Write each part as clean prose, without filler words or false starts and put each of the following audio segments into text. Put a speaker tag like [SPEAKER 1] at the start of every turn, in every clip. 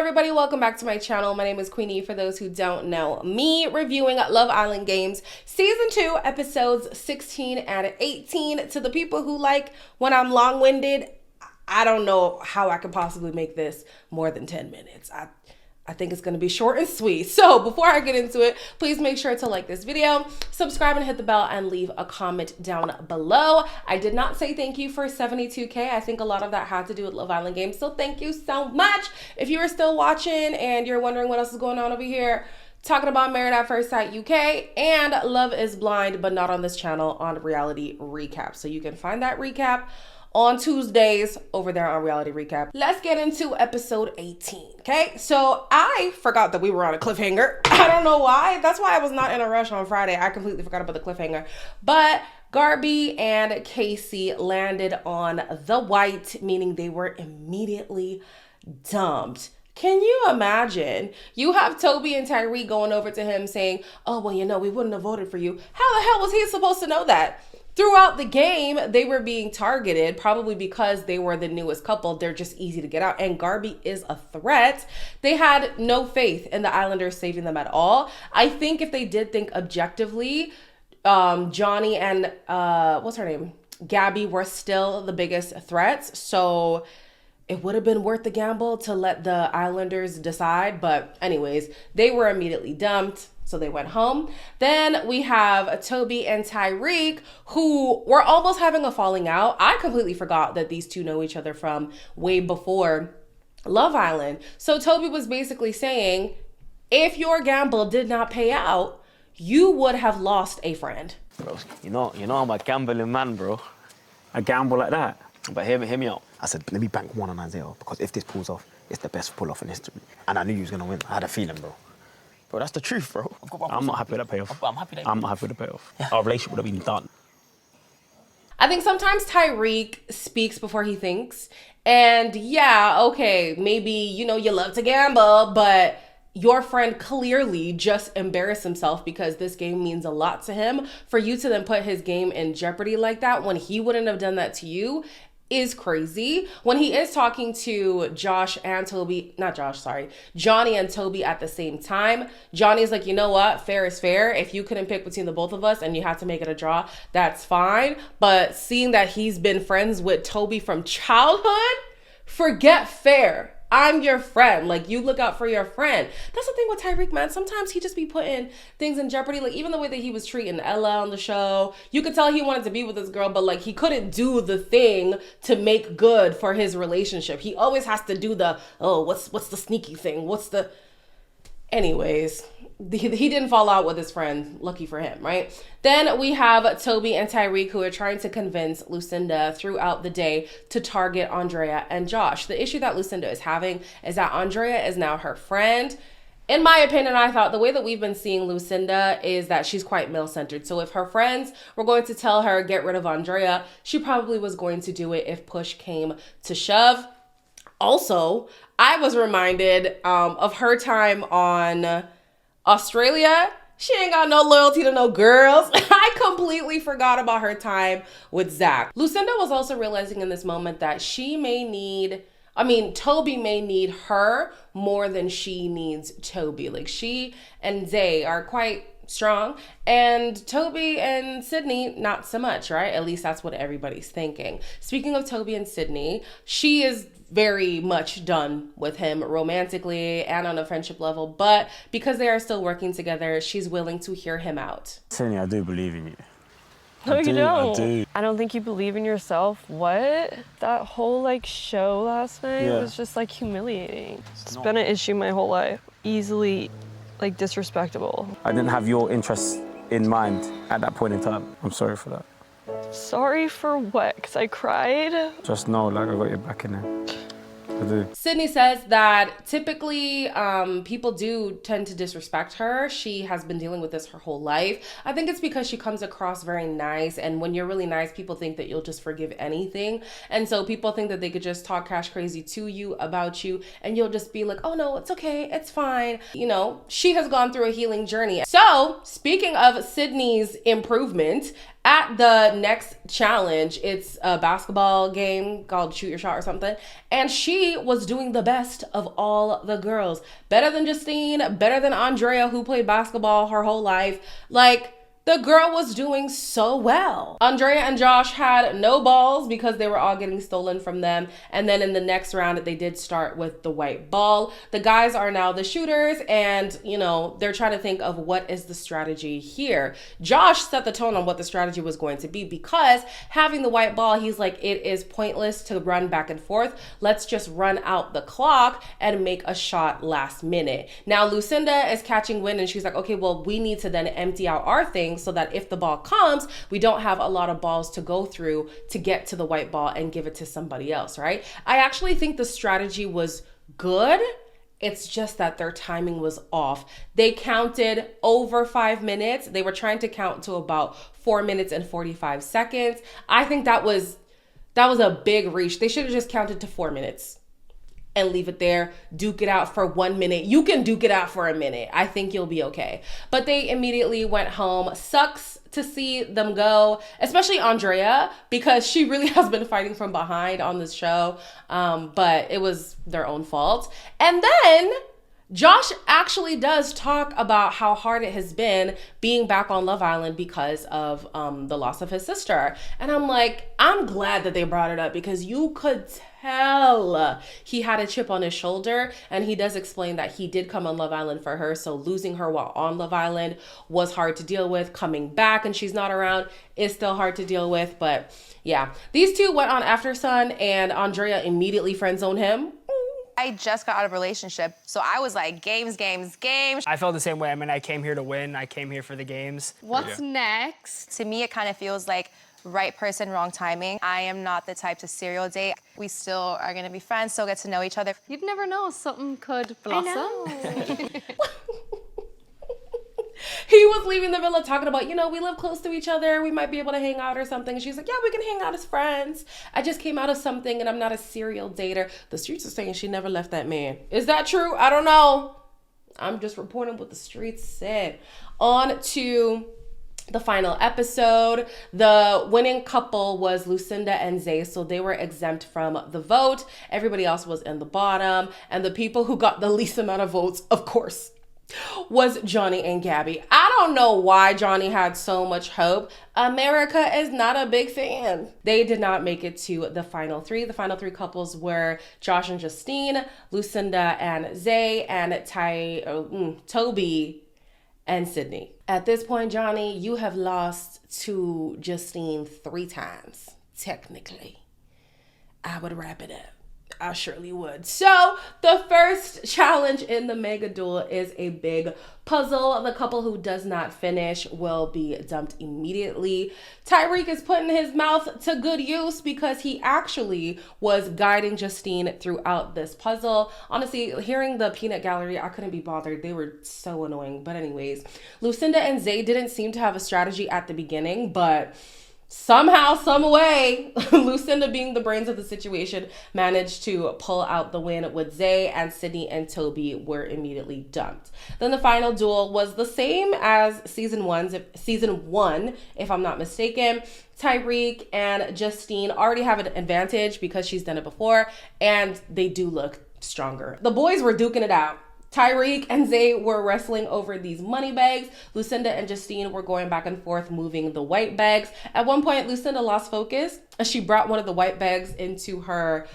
[SPEAKER 1] everybody, welcome back to my channel. My name is Queenie. For those who don't know me, reviewing Love Island Games Season 2, episodes 16 and 18. To the people who like when I'm long-winded, I don't know how I could possibly make this more than 10 minutes. I think it's going to be short and sweet. So before I get into it, please make sure to like this video, subscribe and hit the bell, and leave a comment down below. I did not say thank you for 72K. I think a lot of that had to do with Love Island Games. So thank you so much. If you are still watching and you're wondering what else is going on over here, talking about Married at First Sight UK and Love is Blind, but not on this channel, on Reality Recap. So you can find that recap on Tuesdays over there on Reality Recap. Let's get into episode 18, okay? So I forgot that we were on a cliffhanger. I don't know why. That's why I was not in a rush on Friday. I completely forgot about the cliffhanger. But Garby and Casey landed on the white, meaning they were immediately dumped. Can you imagine? You have Toby and Tyree going over to him saying, oh, well, you know, we wouldn't have voted for you. How the hell was he supposed to know that? Throughout the game, they were being targeted, probably because they were the newest couple. They're just easy to get out. And Garby is a threat. They had no faith in the Islanders saving them at all. I think if they did think objectively, Johnny and, what's her name? Gabby were still the biggest threats. So it would have been worth the gamble to let the Islanders decide. But anyways, they were immediately dumped. So they went home. Then we have Toby and Tyreek, who were almost having a falling out. I completely forgot that these two know each other from way before Love Island. So Toby was basically saying, if your gamble did not pay out, you would have lost a friend.
[SPEAKER 2] Bro, you know I'm a gambling man, bro.
[SPEAKER 3] A gamble like that?
[SPEAKER 2] But hear me out.
[SPEAKER 3] I said, let me bank one on Isaiah, because if this pulls off, it's the best pull-off in history. And I knew you was going to win. I had a feeling, bro.
[SPEAKER 2] Bro, that's the truth, bro.
[SPEAKER 3] I'm not happy with that payoff.
[SPEAKER 2] I'm happy
[SPEAKER 3] I'm not happy with the payoff. Yeah. Our relationship would have been done.
[SPEAKER 1] I think sometimes Tyreek speaks before he thinks. And yeah, okay, maybe, you know, you love to gamble, but your friend clearly just embarrassed himself because this game means a lot to him. For you to then put his game in jeopardy like that when he wouldn't have done that to you is crazy. When he is talking to Josh and Toby, not Josh, sorry, Johnny and Toby at the same time, Johnny's like, you know what, fair is fair. If you couldn't pick between the both of us and you have to make it a draw, that's fine. But seeing that he's been friends with Toby from childhood, forget fair. I'm your friend. Like, you look out for your friend. That's the thing with Tyreek, man. Sometimes he just be putting things in jeopardy. Like, even the way that he was treating Ella on the show, you could tell he wanted to be with this girl, but like, he couldn't do the thing to make good for his relationship. He always has to do the, oh, what's the sneaky thing? What's the... Anyways, he didn't fall out with his friend. Lucky for him, right? Then we have Toby and Tyreek, who are trying to convince Lucinda throughout the day to target Andrea and Josh. The issue that Lucinda is having is that Andrea is now her friend. In my opinion, I thought the way that we've been seeing Lucinda is that she's quite male-centered. So if her friends were going to tell her, get rid of Andrea, she probably was going to do it if push came to shove. Also, I was reminded of her time on Australia. She ain't got no loyalty to no girls. I completely forgot about her time with Zach. Lucinda was also realizing in this moment that she may need, Toby may need her more than she needs Toby. Like, she and Zay are quite strong, and Toby and Sydney not so much, right? At least that's what everybody's thinking. Speaking of Toby and Sydney, she is very much done with him romantically and on a friendship level, but because they are still working together, she's willing to hear him out.
[SPEAKER 3] Sydney, I do believe in you.
[SPEAKER 4] No, you don't.
[SPEAKER 3] I do.
[SPEAKER 4] I don't think you believe in yourself. What? That whole show last night was just humiliating. It's been an issue my whole life. Easily disrespectable.
[SPEAKER 3] I didn't have your interests in mind at that point in time. I'm sorry for that.
[SPEAKER 4] Sorry for what? Because I cried?
[SPEAKER 3] Just know, I got your back in there. I do.
[SPEAKER 1] Sydney says that typically people do tend to disrespect her. She has been dealing with this her whole life. I think it's because she comes across very nice, and when you're really nice, people think that you'll just forgive anything. And so people think that they could just talk cash crazy to you, about you, and you'll just be like, oh no, it's okay, it's fine. You know, she has gone through a healing journey. So speaking of Sydney's improvement, At the next challenge, it's a basketball game called Shoot Your Shot or something. And she was doing the best of all the girls. Better than Justine, better than Andrea, who played basketball her whole life. Like, the girl was doing so well. Andrea and Josh had no balls because they were all getting stolen from them. And then in the next round, they did start with the white ball. The guys are now the shooters and, you know, they're trying to think of what is the strategy here. Josh set the tone on what the strategy was going to be because having the white ball, he's like, it is pointless to run back and forth. Let's just run out the clock and make a shot last minute. Now, Lucinda is catching wind and she's like, okay, well, we need to then empty out our thing so that if the ball comes, we don't have a lot of balls to go through to get to the white ball and give it to somebody else, right? I actually think the strategy was good. It's just that their timing was off. They counted over 5 minutes. They were trying to count to about 4 minutes and 45 seconds. I think that was a big reach. They should have just counted to 4 minutes and leave it there, duke it out for 1 minute. You can duke it out for a minute. I think you'll be okay. But they immediately went home. Sucks to see them go, especially Andrea, because she really has been fighting from behind on this show. But it was their own fault. And then Josh actually does talk about how hard it has been being back on Love Island because of the loss of his sister. And I'm like, I'm glad that they brought it up because you could tell he had a chip on his shoulder. And he does explain that he did come on Love Island for her. So losing her while on Love Island was hard to deal with. Coming back and she's not around is still hard to deal with. But yeah, these two went on After Sun and Andrea immediately friend zoned him.
[SPEAKER 5] I just got out of a relationship, so I was like, games, games, games.
[SPEAKER 6] I felt the same way. I mean, I came here to win. I came here for the games.
[SPEAKER 7] What's next?
[SPEAKER 5] To me, it kind of feels like right person, wrong timing. I am not the type to serial date. We still are gonna be friends, still get to know each other.
[SPEAKER 7] You'd never know, something could blossom.
[SPEAKER 1] He was leaving the villa talking about, you know, we live close to each other. We might be able to hang out or something. And she's like, yeah, we can hang out as friends. I just came out of something and I'm not a serial dater. The streets are saying she never left that man. Is that true? I don't know. I'm just reporting what the streets said. On to the final episode. The winning couple was Lucinda and Zay, so they were exempt from the vote. Everybody else was in the bottom. And the people who got the least amount of votes, of course, was Johnny and Gabby. I don't know why Johnny had so much hope. America is not a big fan. They did not make it to the final three. The final three couples were Josh and Justine, Lucinda and Zay, and Toby and Sydney. At this point, Johnny, you have lost to Justine 3 times, technically. I would wrap it up. I surely would. So the first challenge in the mega duel is a big puzzle. The couple who does not finish will be dumped immediately. Tyreek is putting his mouth to good use because he actually was guiding Justine throughout this puzzle. Honestly, hearing the peanut gallery, I couldn't be bothered. They were so annoying. But anyways, Lucinda and Zay didn't seem to have a strategy at the beginning, but somehow, some way, Lucinda, being the brains of the situation, managed to pull out the win with Zay, and Sydney and Toby were immediately dumped. Then the final duel was the same as season one, if I'm not mistaken. Tyreek and Justine already have an advantage because she's done it before, and they do look stronger. The boys were duking it out. Tyreek and Zay were wrestling over these money bags. Lucinda and Justine were going back and forth moving the white bags. At one point, Lucinda lost focus and she brought one of the white bags into her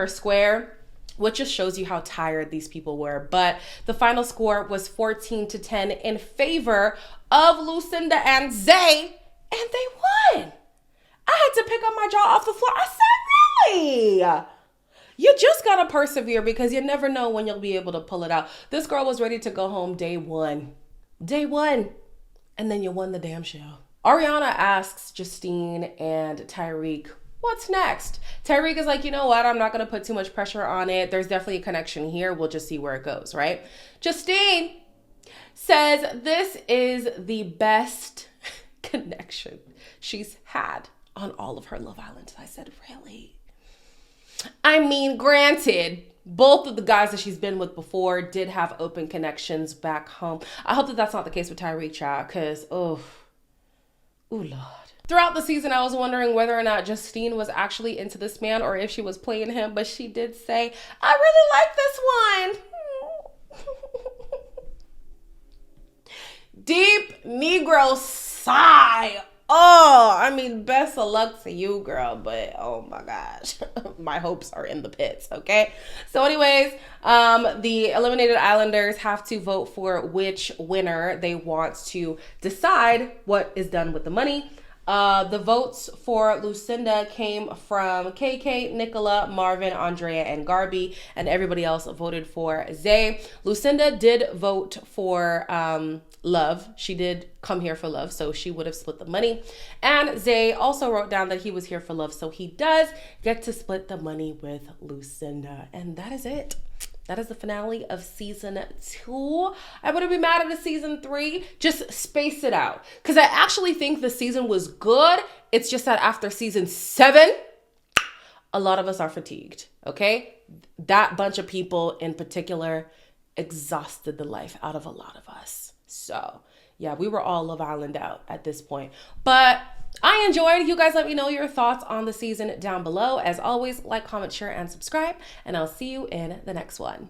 [SPEAKER 1] square, which just shows you how tired these people were. But the final score was 14-10 in favor of Lucinda and Zay, and they won. I had to pick up my jaw off the floor. I said, really? You just gotta persevere because you never know when you'll be able to pull it out. This girl was ready to go home day one. And then you won the damn show. Ariana asks Justine and Tyreek, what's next? Tyreek is like, you know what? I'm not gonna put too much pressure on it. There's definitely a connection here. We'll just see where it goes, right? Justine says this is the best connection she's had on all of her Love Islands. I said, really? I mean, granted, both of the guys that she's been with before did have open connections back home. I hope that that's not the case with Tyreek, child, because, Ooh, Lord. Throughout the season, I was wondering whether or not Justine was actually into this man or if she was playing him, but she did say, I really like this one. Deep Negro sigh. Oh, I mean, best of luck to you, girl, but oh my gosh, my hopes are in the pits, okay? So anyways, the eliminated Islanders have to vote for which winner they want to decide what is done with the money. The votes for Lucinda came from KK, Nicola, Marvin, Andrea, and Garby, and everybody else voted for Zay. Lucinda did vote for love. She did come here for love, so she would have split the money. And Zay also wrote down that he was here for love, so he does get to split the money with Lucinda. And that is it. That is the finale of season 2. I wouldn't be mad at a season 3. Just space it out. Because I actually think the season was good. It's just that after season 7, a lot of us are fatigued, okay? That bunch of people in particular exhausted the life out of a lot of us. So, yeah, we were all Love Island out at this point. But I enjoyed. You guys let me know your thoughts on the season down below. As always, like, comment, share, and subscribe. And I'll see you in the next one.